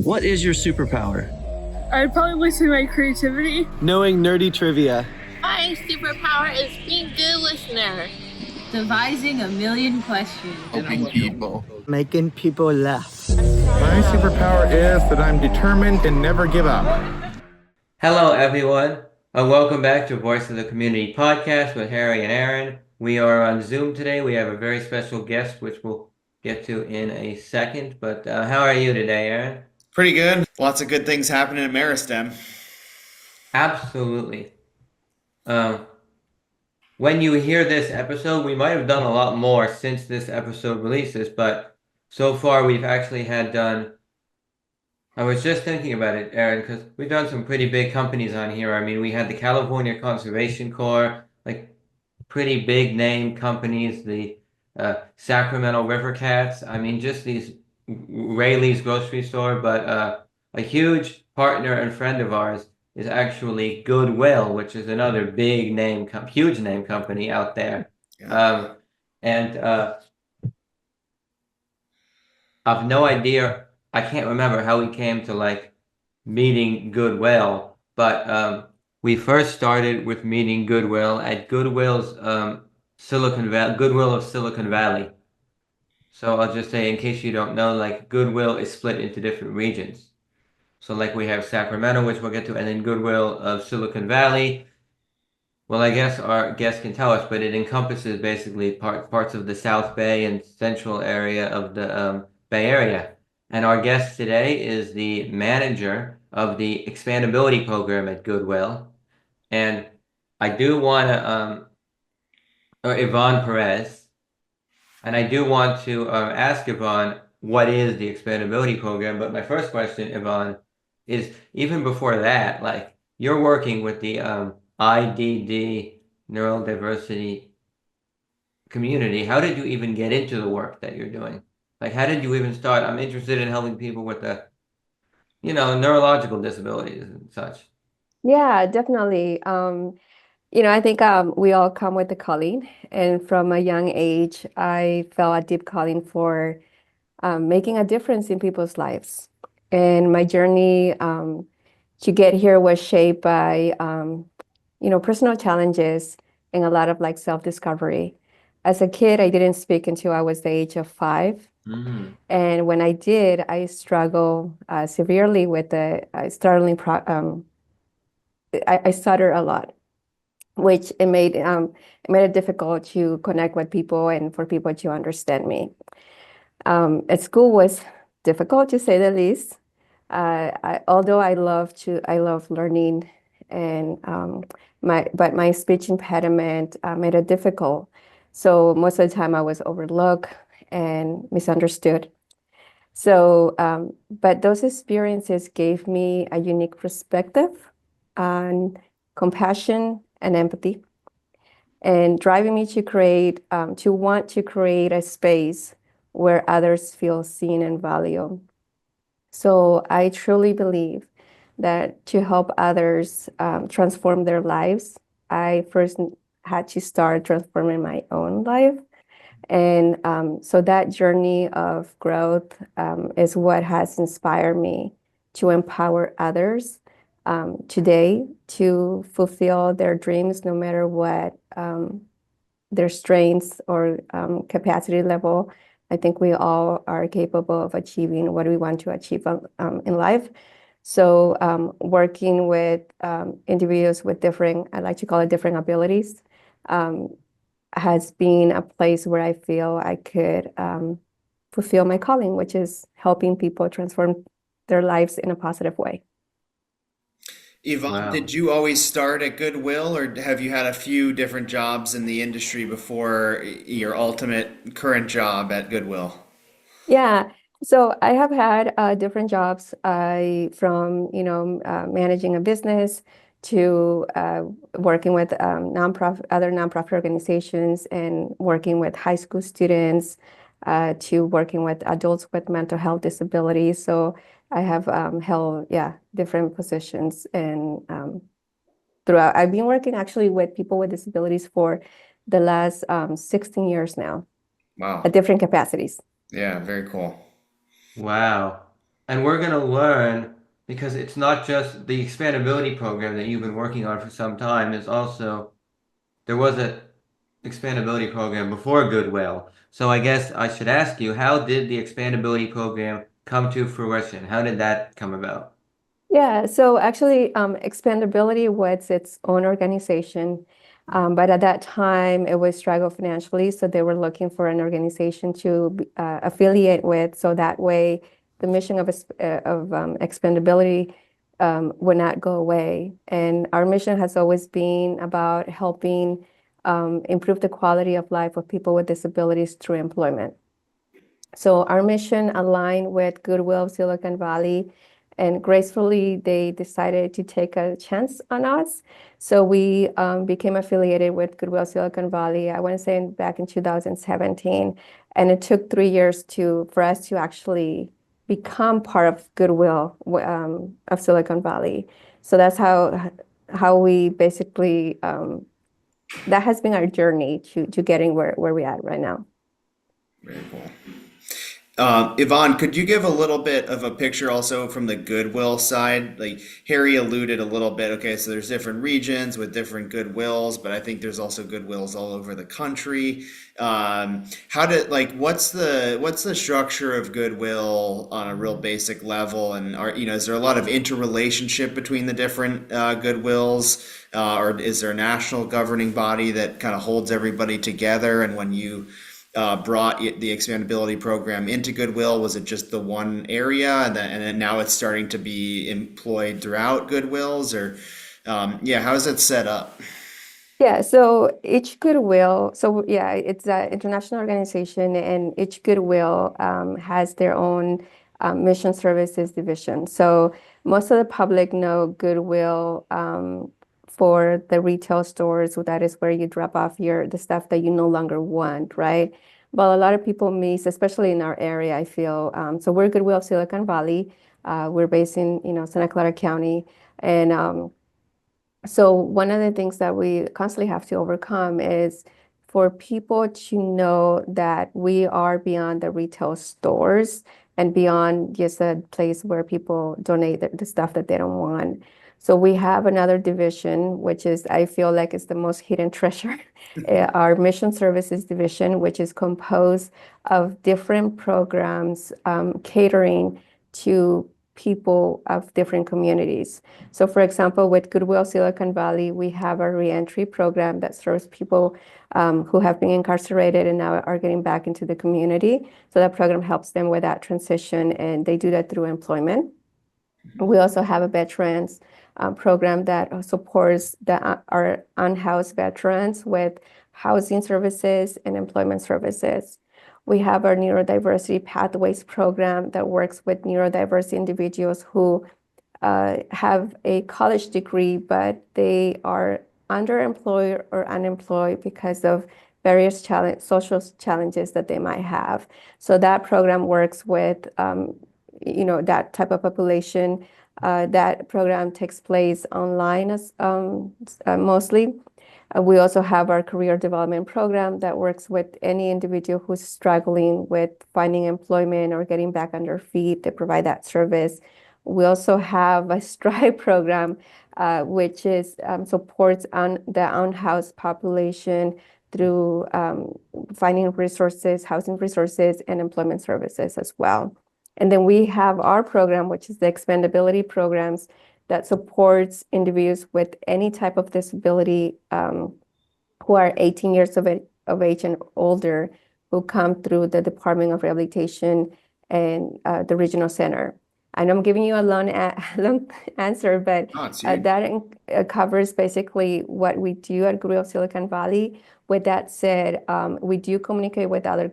What is your superpower? I'd probably say my creativity. Knowing nerdy trivia. My superpower is being a good listener. Devising a million questions. Helping people. Making people laugh. My superpower is that I'm determined and never give up. Hello, everyone, and welcome back to Voice of the Community podcast with Harry and Erin. We are on Zoom today. We have a very special guest, which we'll get to in a second. But how are you today, Erin? Pretty good. Lots of good things happening at Meristem. Absolutely. When you hear this episode, we might have done a lot more since this episode releases, but so far we've actually I was just thinking about it, Erin, because we've done some pretty big companies on here. I mean, we had the California Conservation Corps, like pretty big name companies, the Sacramento River Cats. I mean, just these Rayleigh's grocery store, but a huge partner and friend of ours is actually Goodwill, which is another big name, huge name company out there. Yeah. I've no idea. I can't remember how we came to like meeting Goodwill, but we first started with meeting Goodwill at Goodwill's Goodwill of Silicon Valley. So I'll just say, in case you don't know, like Goodwill is split into different regions. So like we have Sacramento, which we'll get to, and then Goodwill of Silicon Valley. Well, I guess our guest can tell us, but it encompasses basically parts of the South Bay and central area of the Bay Area. And our guest today is the manager of the Expandability Program at Goodwill. And I do want to, Ivon Perez, and I do want to ask Ivon, what is the Expandability Program? But my first question, Ivon, is even before that, like you're working with the IDD neurodiversity community. How did you even get into the work that you're doing? Like, how did you even start? I'm interested in helping people with the, neurological disabilities and such. Yeah, definitely. I think we all come with a calling, and from a young age, I felt a deep calling for making a difference in people's lives. And my journey to get here was shaped by, personal challenges and a lot of like self-discovery. As a kid, I didn't speak until I was the age of 5. Mm-hmm. And when I did, I struggled severely with I stutter a lot, which it made it difficult to connect with people and for people to understand me. At school was difficult, to say the least. Although I love learning, and my speech impediment made it difficult. So most of the time I was overlooked and misunderstood. So, but those experiences gave me a unique perspective on compassion and empathy, and driving me to want to create a space where others feel seen and valued. So I truly believe that to help others transform their lives, I first had to start transforming my own life. And so that journey of growth is what has inspired me to empower others today to fulfill their dreams, no matter what their strengths or capacity level. I think we all are capable of achieving what we want to achieve in life. So working with individuals with I like to call it different abilities, has been a place where I feel I could fulfill my calling, which is helping people transform their lives in a positive way. Ivon, Wow. Did you always start at Goodwill, or have you had a few different jobs in the industry before your ultimate current job at Goodwill? Yeah, so I have had different jobs, from managing a business to working with other nonprofit organizations, and working with high school students, to working with adults with mental health disabilities. So I have held different positions, and throughout. I've been working actually with people with disabilities for the last 16 years now Wow. at different capacities. Yeah, very cool. Wow. and we're going to learn because it's not just the expandability program that you've been working on for some time. There's also there was a expandability program before Goodwill. So I guess I should ask you, how did the expandability program come to fruition? How did that come about? Yeah, so actually, Expandability was its own organization, but at that time it was struggled financially, so they were looking for an organization to affiliate with, so that way the mission of Expandability would not go away. And our mission has always been about helping improve the quality of life of people with disabilities through employment. So our mission aligned with Goodwill Silicon Valley, and gracefully they decided to take a chance on us. So we became affiliated with Goodwill Silicon Valley, I want to say back in 2017. And it took 3 years for us to actually become part of Goodwill of Silicon Valley. So that's how we basically, that has been our journey to getting where we're at right now. Very cool. Ivon, could you give a little bit of a picture also from the Goodwill side? Like Harry alluded a little bit, okay, so there's different regions with different Goodwills, but I think there's also Goodwills all over the country. What's the structure of Goodwill on a real basic level? And is there a lot of interrelationship between the different Goodwills? Or is there a national governing body that kind of holds everybody together? And when you brought the expandability program into Goodwill, was it just the one area, and then now it's starting to be employed throughout Goodwills, or how is it set up? Yeah, so each Goodwill, so yeah, it's an international organization, and each Goodwill has their own mission services division. So most of the public know Goodwill for the retail stores. So that is where you drop off the stuff that you no longer want, right? But a lot of people miss, especially in our area, I feel. So we're Goodwill of Silicon Valley. We're based in, Santa Clara County. And so one of the things that we constantly have to overcome is for people to know that we are beyond the retail stores and beyond just a place where people donate the stuff that they don't want. So we have another division, which is, I feel like it's the most hidden treasure, our mission services division, which is composed of different programs catering to people of different communities. So for example, with Goodwill Silicon Valley, we have a reentry program that serves people who have been incarcerated and now are getting back into the community. So that program helps them with that transition, and they do that through employment. We also have a veterans program that supports our unhoused veterans with housing services and employment services. We have our Neurodiversity Pathways program that works with neurodiverse individuals who have a college degree, but they are underemployed or unemployed because of various social challenges that they might have. So that program works with that type of population. That program takes place online mostly. We also have our career development program that works with any individual who's struggling with finding employment or getting back on their feet. They provide that service. We also have a STRIVE program, which is supports the unhoused population through finding resources, housing resources, and employment services as well. And then we have our program, which is the Expandability Programs, that supports individuals with any type of disability who are 18 years of age and older, who come through the Department of Rehabilitation and the Regional Center. I know I'm giving you a long answer, but that covers basically what we do at Goodwill Silicon Valley. With that said, we do communicate with other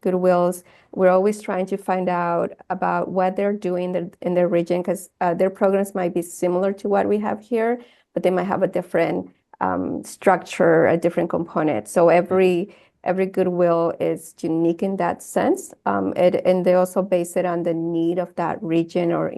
Goodwills. We're always trying to find out about what they're doing in their region, because their programs might be similar to what we have here, but they might have a different structure, a different component. So every Goodwill is unique in that sense, and they also base it on the need of that region or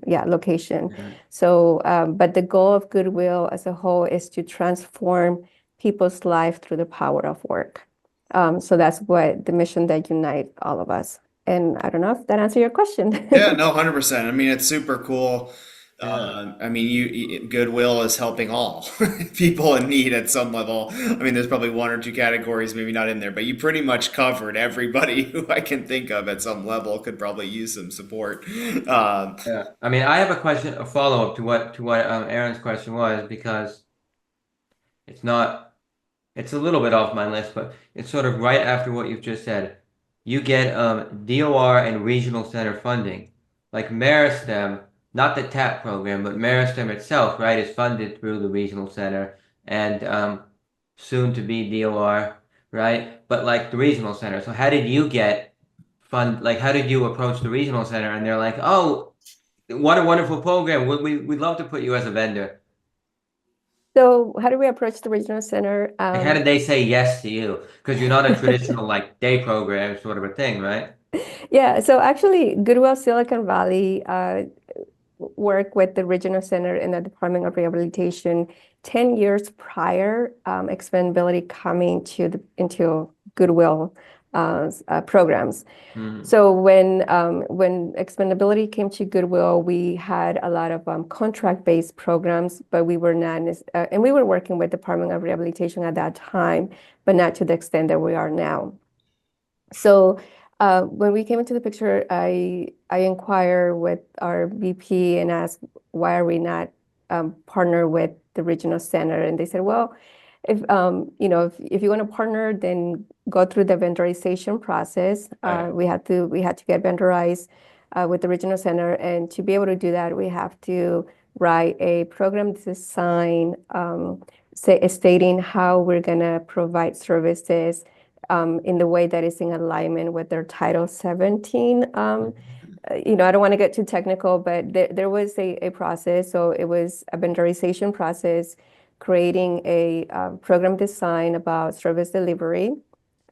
location. Yeah. So, but the goal of Goodwill as a whole is to transform people's life through the power of work. So that's what the mission that unites all of us. And I don't know if that answered your question. Yeah, no, 100%. I mean, it's super cool. Yeah. I mean, Goodwill is helping all people in need at some level. I mean, there's probably one or two categories maybe not in there, but you pretty much covered everybody who I can think of at some level could probably use some support. Yeah. I mean, I have a question, a follow-up to what Erin's question was, because it's not, it's a little bit off my list, but it's sort of right after what you've just said. You get DOR and regional center funding. Like Meristem, not the TAP program, but Meristem itself, right, is funded through the regional center and soon to be DOR, right? But like the regional center. So how did you get like how did you approach the regional center? And they're like, oh, what a wonderful program. We'd love to put you as a vendor. So how do we approach the regional center? Like, how did they say yes to you? Because you're not a traditional like day program sort of a thing, right? Yeah, so actually, Goodwill Silicon Valley worked with the regional center in the Department of Rehabilitation 10 years prior, expandability coming into Goodwill programs. So when expandability came to Goodwill, we had a lot of contract-based programs, but we were not, and we were working with Department of Rehabilitation at that time, but not to the extent that we are now. So when we came into the picture, I inquired with our VP and asked, why are we not partner with the regional center? And they said, well, if you want to partner, then go through the vendorization process. Right. We had to get vendorized with the regional center, and to be able to do that, we have to write a program design stating how we're going to provide services in the way that is in alignment with their Title 17. I don't want to get too technical, but there was a process. So it was a vendorization process, creating a program design about service delivery,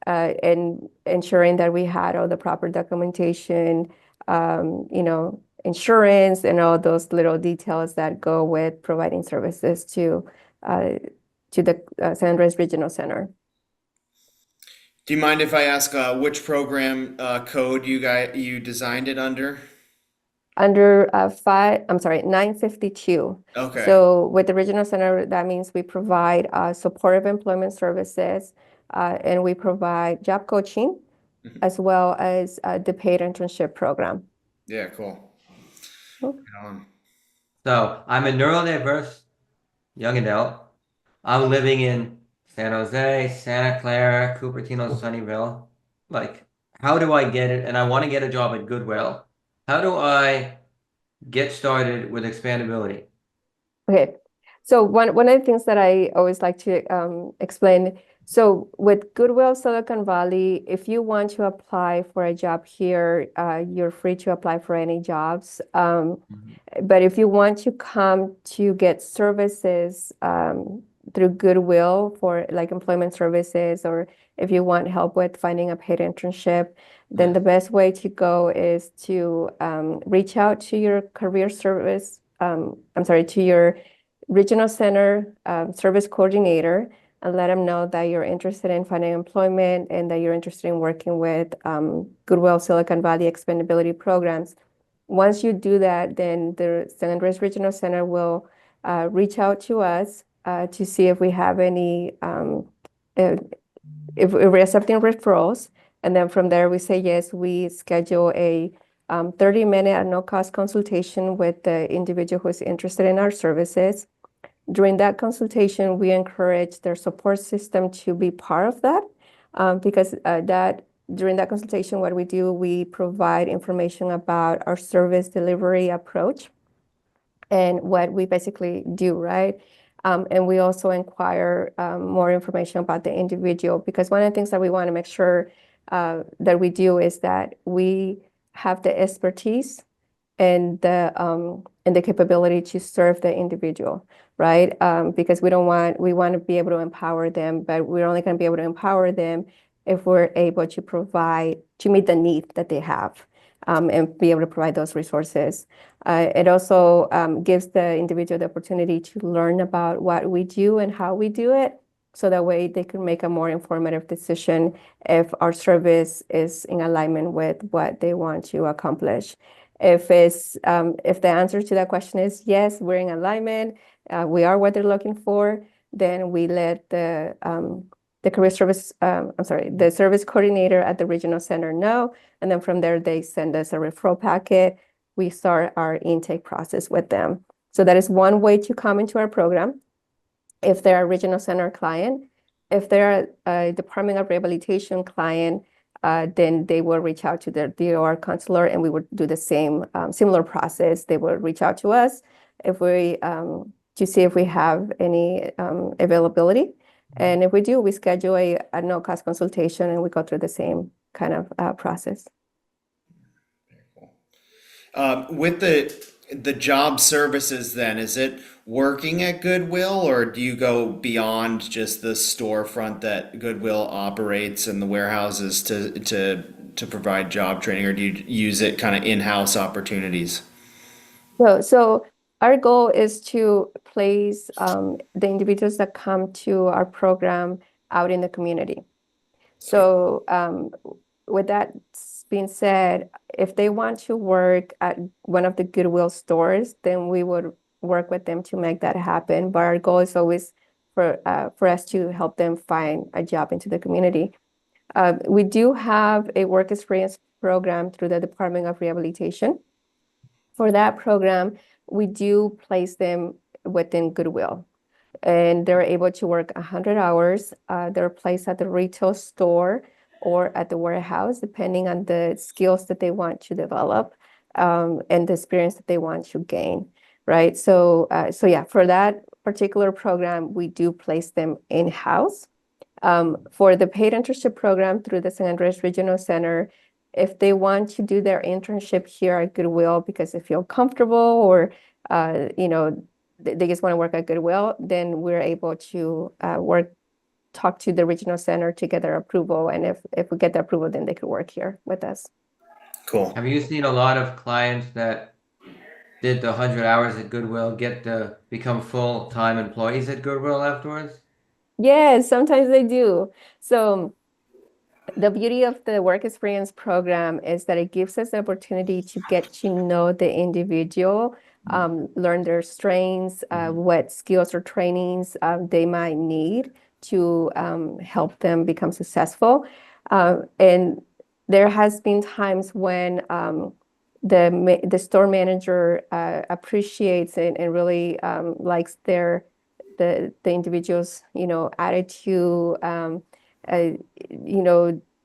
and ensuring that we had all the proper documentation, insurance, and all those little details that go with providing services to the San Andres Regional Center. Do you mind if I ask which program code you designed it under? Under 952. Okay. So with the Regional Center, that means we provide supportive employment services, and we provide job coaching, as well as the paid internship program. Yeah, cool. Cool. Right on. So I'm a neurodiverse young adult. I'm living in San Jose, Santa Clara, Cupertino, Sunnyvale. Like, how do I get it? And I want to get a job at Goodwill. How do I get started with expandability? Okay, so one of the things that I always like to explain, so with Goodwill Silicon Valley, if you want to apply for a job here, you're free to apply for any jobs. But if you want to come to get services through Goodwill for like employment services, or if you want help with finding a paid internship, then the best way to go is to reach out to your career service, to your regional center service coordinator, and let them know that you're interested in finding employment and that you're interested in working with Goodwill Silicon Valley expandability programs. Once you do that, then the San Andres Regional Center will reach out to us to see if we have any, if we're accepting referrals. And then from there, we say yes, we schedule a 30-minute at no cost consultation with the individual who's interested in our services. During that consultation, we encourage their support system to be part of that, because during that consultation, what we do, we provide information about our service delivery approach and what we basically do, right? And we also inquire more information about the individual, because one of the things that we want to make sure that we do is that we have the expertise and the capability to serve the individual, right? Because we want to be able to empower them, but we're only going to be able to empower them if we're able to meet the need that they have, and be able to provide those resources. It also gives the individual the opportunity to learn about what we do and how we do it, So that way they can make a more informative decision if our service is in alignment with what they want to accomplish. If the answer to that question is yes, we're in alignment, we are what they're looking for, then we let the service coordinator at the regional center know, and then from there they send us a referral packet. We start our intake process with them. So that is one way to come into our program. If they're a regional center client, if they're a Department of Rehabilitation client, then they will reach out to their DOR counselor, and we would do the same similar process. They will reach out to us if we to see if we have any availability, and if we do, we schedule a no-cost consultation, and we go through the same kind of process. With the job services, then, is it working at Goodwill, or do you go beyond just the storefront that Goodwill operates and the warehouses to provide job training, or do you use it kind of in-house opportunities? So our goal is to place the individuals that come to our program out in the community. So with that being said, if they want to work at one of the Goodwill stores, then we would work with them to make that happen. But our goal is always for us to help them find a job into the community. We do have a work experience program through the Department of Rehabilitation. For that program, we do place them within Goodwill, and they're able to work 100 hours. They're placed at the retail store or at the warehouse, depending on the skills that they want to develop and the experience that they want to gain, right? So yeah, for that particular program, we do place them in-house. For the paid internship program through the San Andres Regional Center, if they want to do their internship here at Goodwill because they feel comfortable or they just want to work at Goodwill, then we're able to talk to the regional center to get their approval, and if we get the approval, then they could work here with us. Cool. Have you seen a lot of clients that did the 100 hours at Goodwill get to become full-time employees at Goodwill afterwards? Yes, sometimes they do. So the beauty of the work experience program is that it gives us the opportunity to get to know the individual, learn their strengths, what skills or trainings they might need to help them become successful. And there has been times when the store manager appreciates it and really likes the individual's attitude,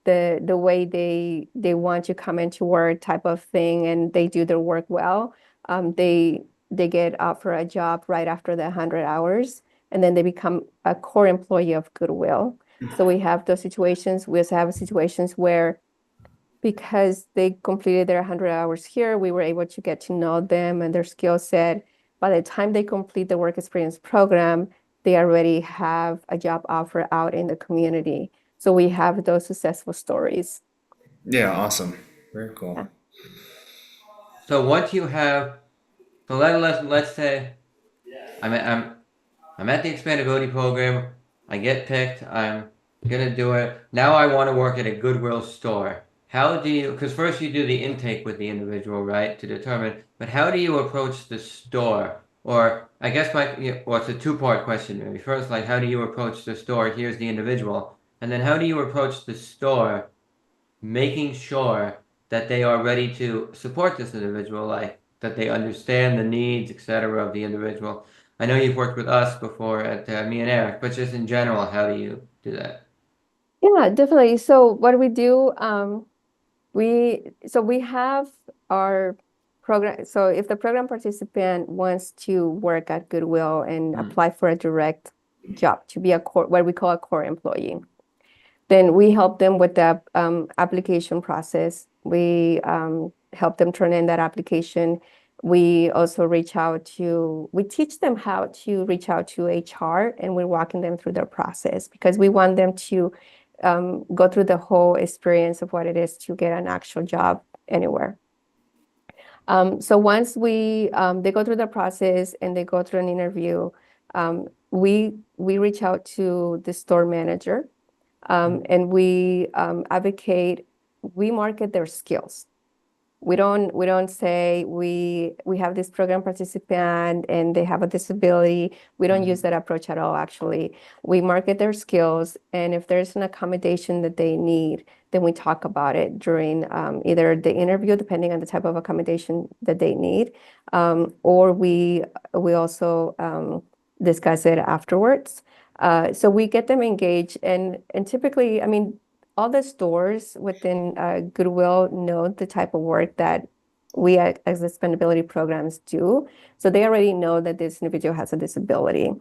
the way they want to come into work type of thing, and they do their work well. They get offered a job right after the 100 hours, and then they become a core employee of Goodwill. So we have those situations. We also have situations where, because they completed their 100 hours here, we were able to get to know them and their skill set. By the time they complete the work experience program, they already have a job offer out in the community. So we have those successful stories. Yeah, awesome. Very cool. Yeah. So once you have, so let's say I'm at the expandability program, I get picked, I'm gonna do it. Now I want to work at a Goodwill store. How do you, because first you do the intake with the individual, right, to determine, but how do you approach the store? Or I guess well, it's a two-part question maybe. First, like, how do you approach the store? Here's the individual. And then how do you approach the store, making sure that they are ready to support this individual, like that they understand the needs, etc., of the individual? I know you've worked with us before at me and Eric, but just in general, how do you do that? Yeah, definitely. So what we do, we have our program. So if the program participant wants to work at Goodwill and apply for a direct job to be a core, what we call a core employee, then we help them with the application process. We help them turn in that application. We also we teach them how to reach out to HR, and we're walking them through their process because we want them to go through the whole experience of what it is to get an actual job anywhere. So once they go through the process and they go through an interview, we reach out to the store manager, and we advocate, we market their skills. We don't say we have this program participant and they have a disability. We don't use that approach at all, actually. We market their skills, and if there's an accommodation that they need, then we talk about it during either the interview, depending on the type of accommodation that they need, or we also discuss it afterwards. So we get them engaged, and typically, I mean, all the stores within Goodwill know the type of work that we as expandability programs do. So they already know that this individual has a disability.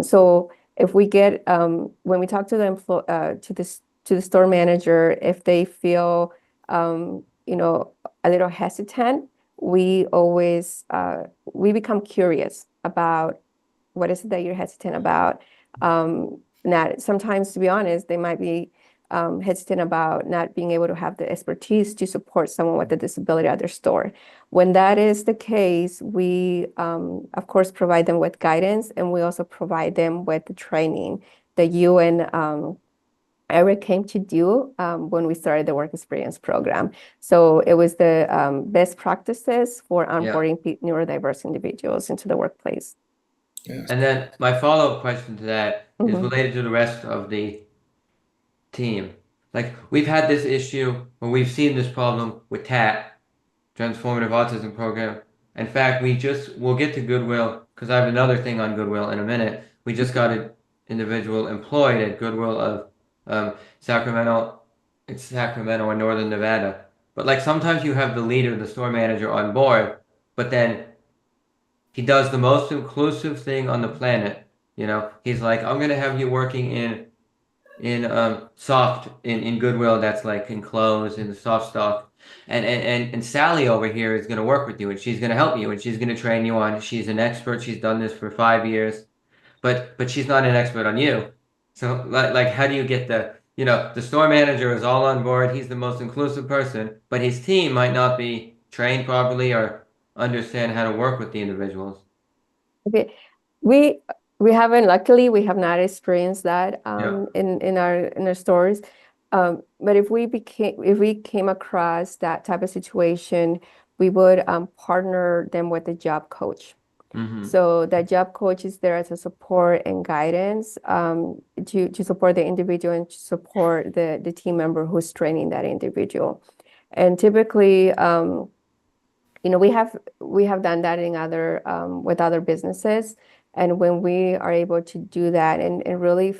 So if we get, when we talk to the store manager, if they feel, a little hesitant, we always, we become curious about what is it that you're hesitant about. Sometimes, to be honest, they might be hesitant about not being able to have the expertise to support someone with a disability at their store. When that is the case, we, of course, provide them with guidance, and we also provide them with the training that you and Erin came to do when we started the work experience program. So it was the best practices for onboarding neurodiverse individuals into the workplace. And then my follow-up question to that is related to the rest of the team. Like, we've had this issue, or we've seen this problem with TAP, Transformative Autism Program. In fact, we'll get to Goodwill, because I have another thing on Goodwill in a minute. We just got an individual employed at Goodwill of Sacramento and Northern Nevada. But like, sometimes you have the leader, the store manager on board, but then he does the most inclusive thing on the planet. He's like, I'm gonna have you working in Goodwill, that's like in clothes, in the soft stock, and Sally over here is going to work with you, and she's going to help you, and she's going to train you on, she's an expert, she's done this for 5 years, but she's not an expert on you. So like how do you get the store manager is all on board, he's the most inclusive person, but his team might not be trained properly or understand how to work with the individuals? Okay, we haven't, luckily, we have not experienced that in our stores. But if we came across that type of situation, we would partner them with a job coach. So that job coach is there as a support and guidance to support the individual and to support the team member who's training that individual. And typically, we have done that in other with other businesses. And when we are able to do that and really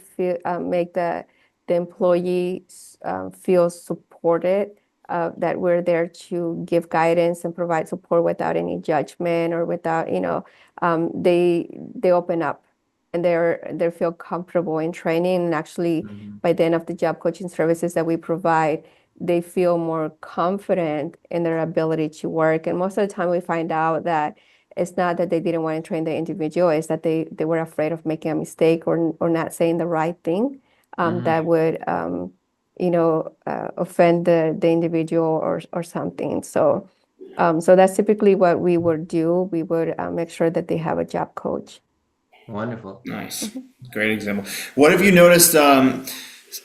make the employees feel supported, that we're there to give guidance and provide support without any judgment or without, they open up and they feel comfortable in training. And actually, by the end of the job coaching services that we provide, they feel more confident in their ability to work. And most of the time we find out that it's not that they didn't want to train the individual, it's that they were afraid of making a mistake or not saying the right thing that would, offend the individual or something. So that's typically what we would do. We would make sure that they have a job coach. Wonderful. Nice. Great example. What have you noticed?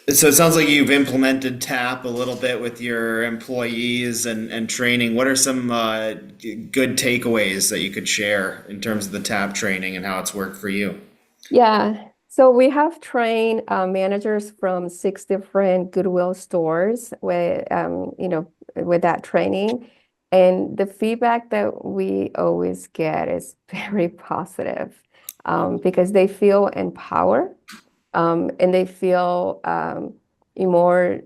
So it sounds like you've implemented TAP a little bit with your employees and training. What are some good takeaways that you could share in terms of the TAP training and how it's worked for you? Yeah. So we have trained managers from 6 different Goodwill stores with that training. And the feedback that we always get is very positive because they feel empowered. And they feel more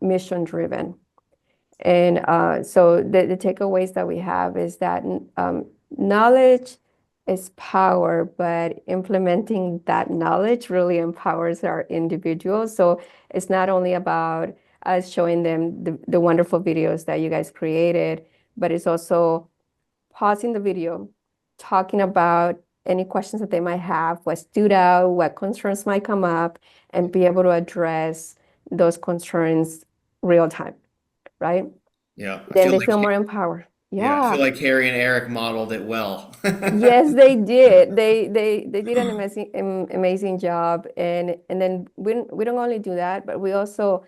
mission-driven. And so the takeaways that we have is that knowledge is power, but implementing that knowledge really empowers our individuals. So it's not only about us showing them the wonderful videos that you guys created, but it's also pausing the video, talking about any questions that they might have, what stood out, what concerns might come up, and be able to address those concerns real time, right? Yeah. Then they feel more empowered. Yeah, I feel Yeah. like Harry and Eric modeled it well. Yes, they did. They did an amazing job, and then we don't only do that, but we also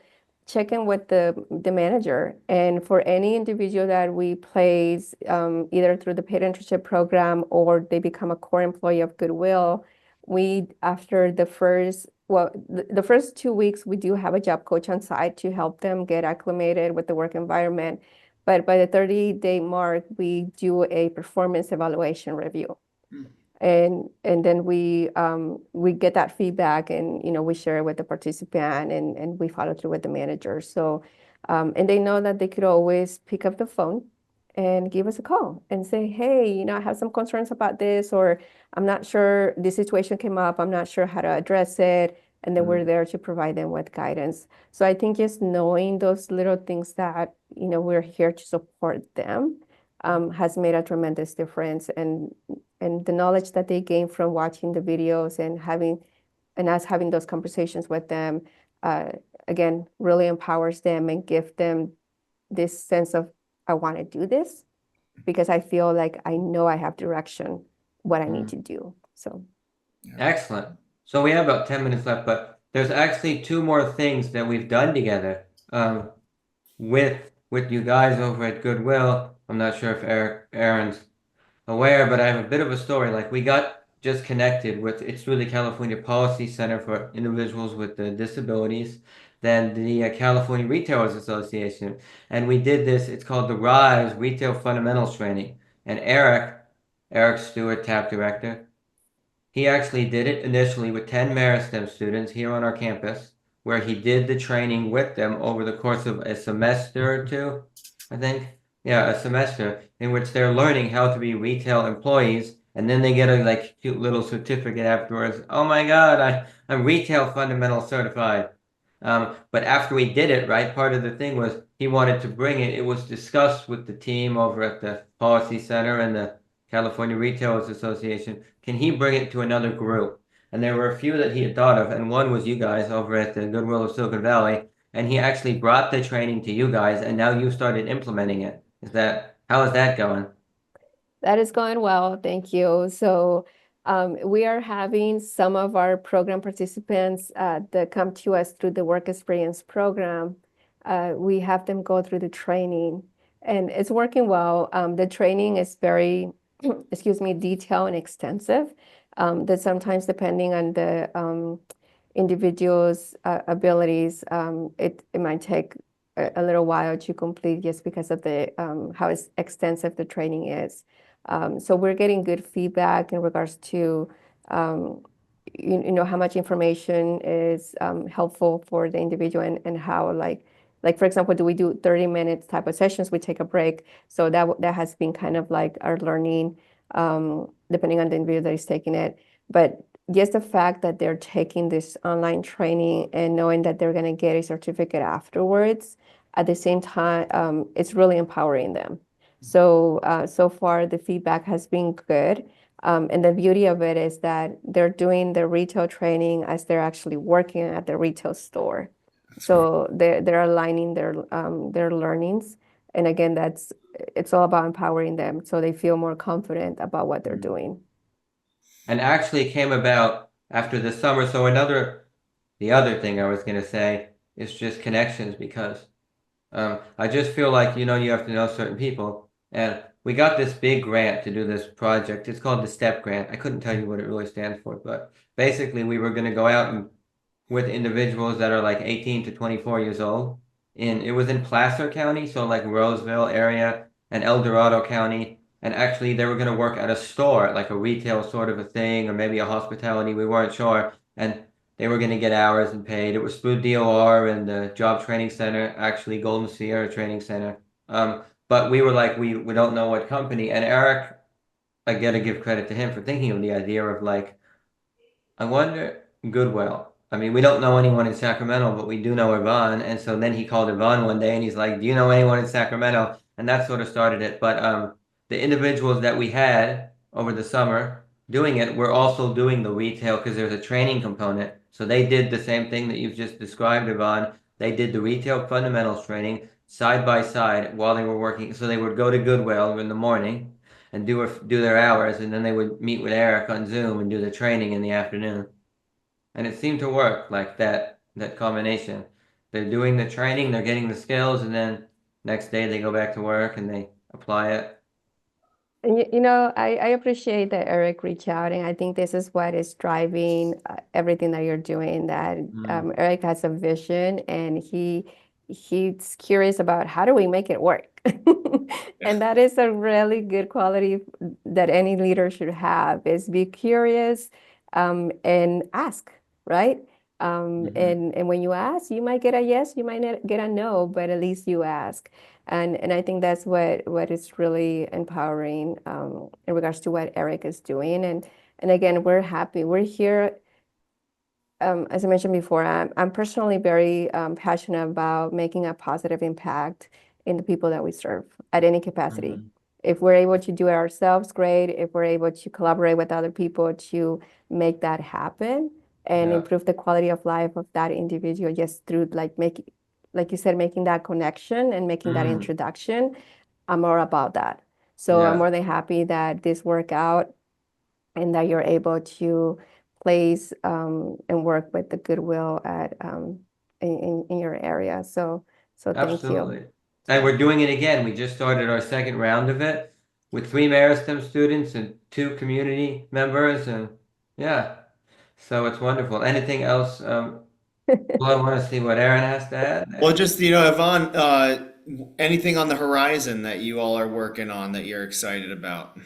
check in with the manager. And for any individual that we place, either through the paid internship program or they become a core employee of Goodwill, we after the first 2 weeks we do have a job coach on site to help them get acclimated with the work environment. But by the 30-day mark, we do a performance evaluation review. And then we get that feedback, and we share it with the participant, and we follow through with the manager. So and they know that they could always pick up the phone and give us a call and say, hey, I have some concerns about this, or I'm not sure this situation came up, I'm not sure how to address it. And then we're there to provide them with guidance. So I think just knowing those little things that, we're here to support them, has made a tremendous difference. And the knowledge that they gain from watching the videos and us having those conversations with them, again, really empowers them and give them this sense of, I want to do this because I feel like I know I have direction, what I need to do. So Excellent. So we have about 10 minutes left, but there's actually two more things that we've done together with you guys over at Goodwill. I'm not sure if Erin's aware, but I have a bit of a story. Like, we got just connected with, it's through the California Policy Center for Individuals with Disabilities, then the California Retailers Association. And we did this, it's called the RISE Retail Fundamentals Training. And Eric Stewart, TAP director, he actually did it initially with 10 Meristem students here on our campus, where he did the training with them over the course of a semester or two, I think. Yeah, a semester in which they're learning how to be retail employees, and then they get a cute little certificate afterwards. Oh my God, I'm retail fundamental certified. But after we did it, right, part of the thing was he wanted to bring it. It was discussed with the team over at the Policy Center and the California Retailers Association. Can he bring it to another group? And there were a few that he had thought of, and one was you guys over at the Goodwill of Silicon Valley. And he actually brought the training to you guys, and now you started implementing it. How is that going? that is going well, thank you. So we are having some of our program participants that come to us through the work experience program. We have them go through the training, and it's working well. The training is very, excuse me, detailed and extensive. That sometimes, depending on the individual's abilities, it might take a little while to complete just because of the how extensive the training is. So we're getting good feedback in regards to how much information is helpful for the individual, and how like for example, do we do 30 minutes type of sessions? We take a break. So that has been kind of like our learning, depending on the individual that is taking it. But just the fact that they're taking this online training and knowing that they're going to get a certificate afterwards, at the same time, it's really empowering them. So so far the feedback has been good. And the beauty of it is that they're doing the retail training as they're actually working at the retail store. So they're aligning their learnings. And again, it's all about empowering them so they feel more confident about what they're doing. And actually came about after the summer. So the other thing I was going to say is just connections, because I just feel like, you have to know certain people. And we got this big grant to do this project. It's called the STEP grant. I couldn't tell you what it really stands for, but basically we were going to go out and with individuals that are like 18 to 24 years old. It was in Placer County, so like Roseville area and El Dorado County. And actually they were going to work at a store, like a retail sort of a thing, or maybe a hospitality. We weren't sure. And they were going to get hours and paid. It was through DOR and the Job Training Center, actually Golden Sierra Training Center. But we were like, we don't know what company. And Eric, I got to give credit to him for thinking of the idea of like, I wonder, Goodwill. I mean, we don't know anyone in Sacramento, but we do know Ivon. And so then he called Ivon one day and he's like, do you know anyone in Sacramento? And that sort of started it. But the individuals that we had over the summer doing it were also doing the retail, because there's a training component. So they did the same thing that you've just described, Ivon. They did the retail fundamentals training. side by side while they were working. So they would go to Goodwill in the morning and do their hours, and then they would meet with Eric on Zoom and do the training in the afternoon. And it seemed to work, like that combination. They're doing the training, they're getting the skills, and then next day they go back to work and they apply it. And I appreciate that Eric reached out, and I think this is what is driving everything that you're doing. That Eric has a vision, and he's curious about how do we make it work. And that is a really good quality that any leader should have, is be curious and ask, right? And when you ask, you might get a yes, you might not get a no, but at least you ask. And I think that's what is really empowering in regards to what Eric is doing. And again, we're happy. We're here. As I mentioned before, I'm personally very passionate about making a positive impact in the people that we serve at any capacity. If we're able to do it ourselves, great. If we're able to collaborate with other people to make that happen and improve the quality of life of that individual, just through like you said, making that connection and making that introduction, I'm all about that. So I'm more than happy that this worked out and that you're able to place and work with the Goodwill at in your area. So thank Absolutely. you. And we're doing it again. We just started our second round of it with 3 Meristem students and 2 community members, and so it's wonderful. Anything else? Well, I want to see what Erin has to add. Well, just, Yvonne, anything on the horizon that you all are working on that you're excited about?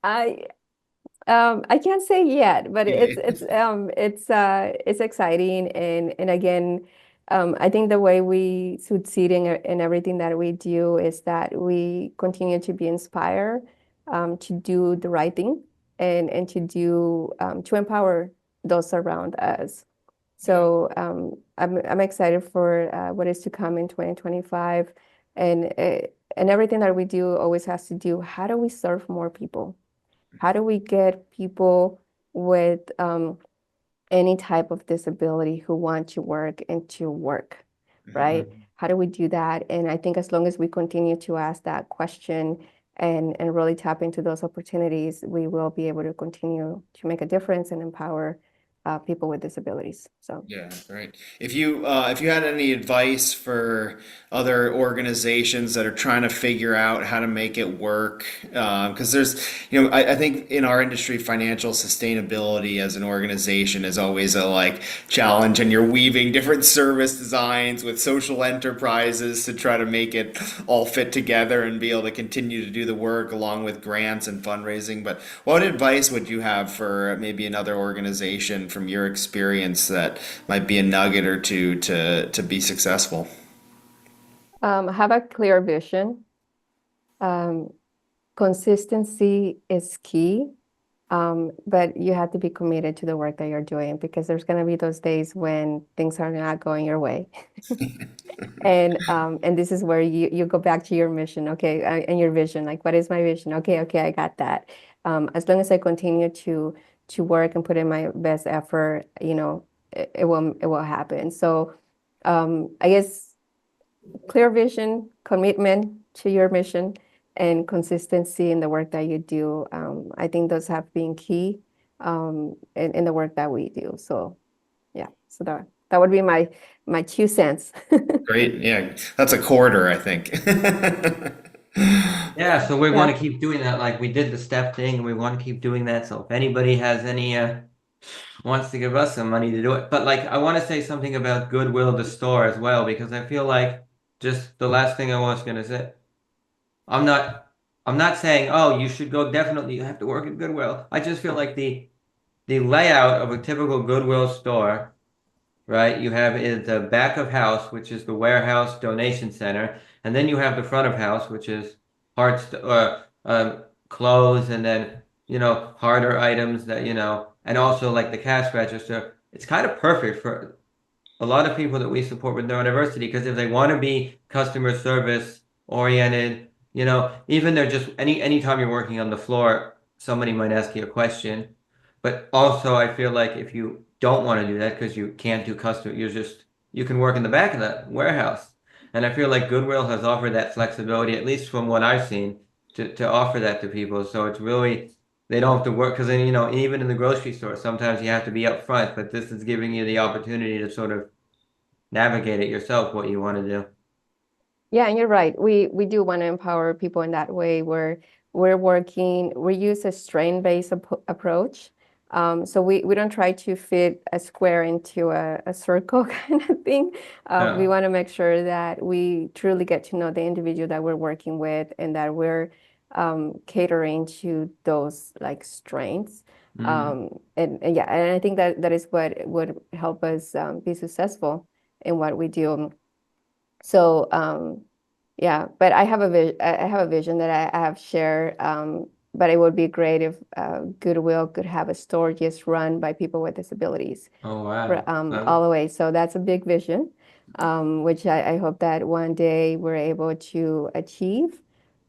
I can't say yet, but it's exciting, and again, I think the way we succeed in everything that we do is that we continue to be inspired to do the right thing and to empower those around us. So I'm excited for what is to come in 2025, and everything that we do always has to do, how do we serve more people? How do we get people with any type of disability who want to work into work, right? How do we do that? And I think as long as we continue to ask that question and really tap into those opportunities, we will be able to continue to make a difference and empower people with disabilities. So Yeah, right. If you had any advice for other organizations that are trying to figure out how to make it work, because there's, I think in our industry, financial sustainability as an organization is always a challenge, and you're weaving different service designs with social enterprises to try to make it all fit together and be able to continue to do the work along with grants and fundraising. But what advice would you have for maybe another organization from your experience that might be a nugget or two to be successful? Have a clear vision. Consistency is key, but you have to be committed to the work that you're doing, because there's going to be those days when things are not going your way. And this is where you go back to your mission, okay, and your vision. Like, what is my vision? Okay, I got that. As long as I continue to work and put in my best effort, it will happen. So I guess clear vision, commitment to your mission, and consistency in the work that you do. I think those have been key in the work that we do. So so that would be my 2 cents. Great. Yeah, that's a quarter, I think. Yeah, so we want to keep doing that. Like we did the step thing, and we want to keep doing that. So if anybody has any wants to give us some money to do it. But I want to say something about Goodwill, the store, as well, because I feel like just the last thing I was going to say, I'm not saying, oh, you should go, definitely you have to work at Goodwill. I just feel like the layout of a typical Goodwill store, right? You have the back of house, which is the warehouse donation center, and then you have the front of house, which is parts, clothes, and then harder items that and also like the cash register. It's kind of perfect for a lot of people that we support with neurodiversity, because if they want to be customer service oriented, even they're just anytime you're working on the floor, somebody might ask you a question. But also I feel like if you don't want to do that because you can't do customer, you can work in the back of the warehouse. And I feel like Goodwill has offered that flexibility, at least from what I've seen, to offer that to people. So it's really, they don't have to work, because then, you know, even in the grocery store, sometimes you have to be up front, but this is giving you the opportunity to sort of navigate it yourself, what you want to do. Yeah, and you're right. We do want to empower people in that way where we use a strain-based approach. So we don't try to fit a square into a circle kind of thing. We Yeah. want to make sure that we truly get to know the individual that we're working with and that we're catering to those like strengths. And yeah, and I think that is what would help us be successful in what we do. So yeah, but I have a vision that I have shared. But it would be great if Goodwill could have a store just run by people with disabilities Oh, wow. all the way. So that's a big vision, which I hope that one day we're able to achieve.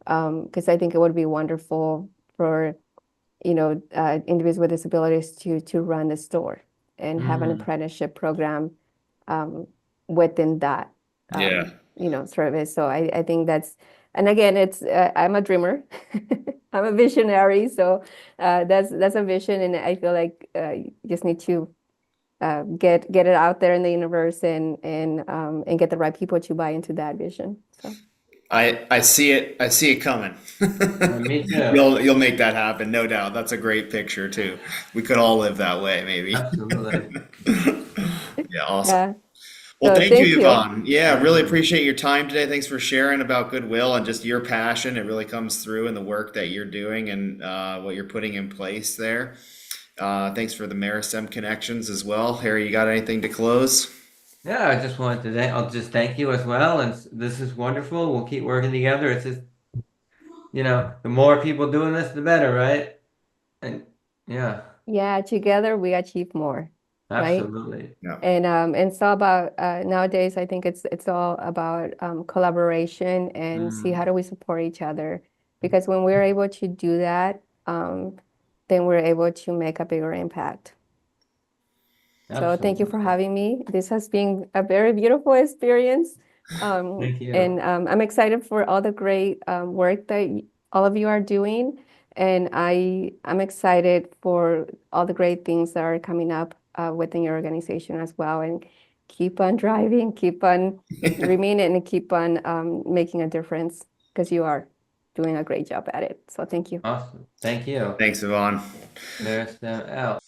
Because I think it would be wonderful for individuals with disabilities to run the store and have an apprenticeship program within that Yeah. service. So I think that's, and again, it's I'm a dreamer, I'm a visionary. So that's a vision, and I feel like you just need to get it out there in the universe and get the right people to buy into that vision. So. I see it. I see it coming. Me too. You'll make that happen, no doubt. That's a great picture too. We could all live that way, maybe. Absolutely. Yeah, awesome. Yeah. Well, So thank thank you, you. Yvonne. Yeah, really appreciate your time today. Thanks for sharing about Goodwill and just your passion. It really comes through in the work that you're doing and what you're putting in place there. Thanks for the Meristem connections as well. Harry, you got anything to close? Yeah, I just wanted to I'll just thank you as well. And this is wonderful. We'll keep working together. It's just, the more people doing this, the better, right? And yeah, Yeah, together we achieve more, right? absolutely. Yeah. And it's all about nowadays. I think it's all about collaboration and see how do we support each other. Because when we're able to do that, then we're able to make a bigger impact. So thank you for Absolutely. having me. This has been a very beautiful experience. Thank you. And I'm excited for all the great work that all of you are doing. And I'm excited for all the great things that are coming up within your organization as well. And keep on driving, keep on dreaming, and keep on making a difference because you are doing a great job at it. So thank you. Awesome. Thank you. Thanks, Yvonne. There's them out.